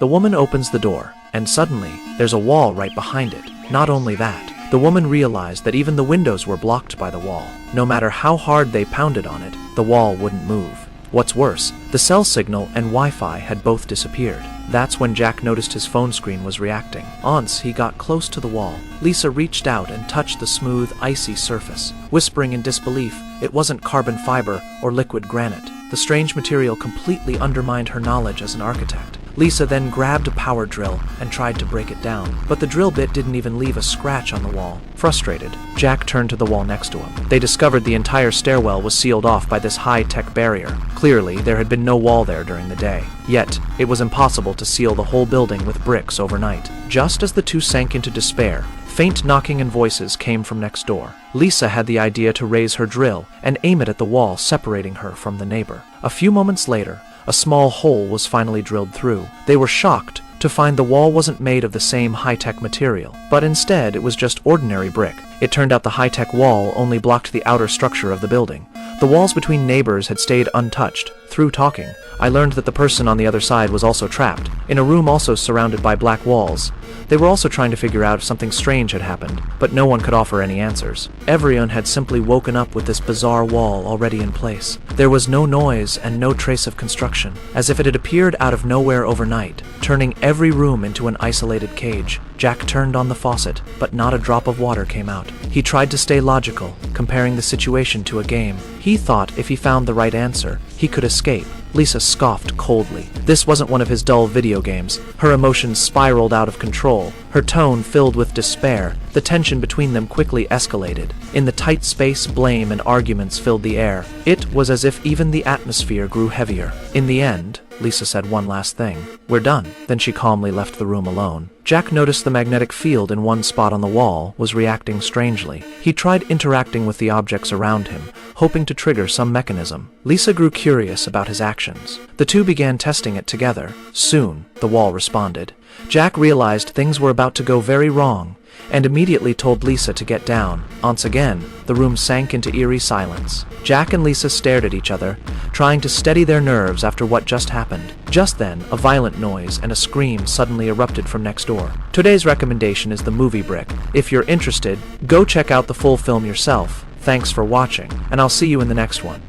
The woman opens the door, and suddenly, there's a wall right behind it. Not only that, the woman realized that even the windows were blocked by the wall. No matter how hard they pounded on it, the wall wouldn't move. What's worse, the cell signal and Wi-Fi had both disappeared. That's when Jack noticed his phone screen was reacting. Once he got close to the wall, Lisa reached out and touched the smooth, icy surface. Whispering in disbelief, it wasn't carbon fiber or liquid granite. The strange material completely undermined her knowledge as an architect. Lisa then grabbed a power drill and tried to break it down, but the drill bit didn't even leave a scratch on the wall. Frustrated, Jack turned to the wall next to him. They discovered the entire stairwell was sealed off by this high-tech barrier. Clearly, there had been no wall there during the day. Yet, it was impossible to seal the whole building with bricks overnight. Just as the two sank into despair, faint knocking and voices came from next door. Lisa had the idea to raise her drill and aim it at the wall separating her from the neighbor. A few moments later, a small hole was finally drilled through. They were shocked to find the wall wasn't made of the same high-tech material, but instead it was just ordinary brick. It turned out the high-tech wall only blocked the outer structure of the building. The walls between neighbors had stayed untouched. Through talking, I learned that the person on the other side was also trapped, in a room also surrounded by black walls. They were also trying to figure out if something strange had happened, but no one could offer any answers. Everyone had simply woken up with this bizarre wall already in place. There was no noise and no trace of construction, as if it had appeared out of nowhere overnight, turning every room into an isolated cage. Jack turned on the faucet, but not a drop of water came out. He tried to stay logical, comparing the situation to a game. He thought if he found the right answer, he could escape. Lisa scoffed coldly. This wasn't one of his dull video games. Her emotions spiraled out of control, her tone filled with despair. The tension between them quickly escalated. In the tight space, blame and arguments filled the air. It was as if even the atmosphere grew heavier. In the end, Lisa said one last thing. "We're done." Then she calmly left the room alone. Jack noticed the magnetic field in one spot on the wall was reacting strangely. He tried interacting with the objects around him, hoping to trigger some mechanism. Lisa grew curious about his actions. The two began testing it together. Soon, the wall responded. Jack realized things were about to go very wrong, and immediately told Lisa to get down. Once again, the room sank into eerie silence. Jack and Lisa stared at each other, trying to steady their nerves after what just happened. Just then, a violent noise and a scream suddenly erupted from next door. Today's recommendation is The Movie Brick. If you're interested, go check out the full film yourself. Thanks for watching, and I'll see you in the next one.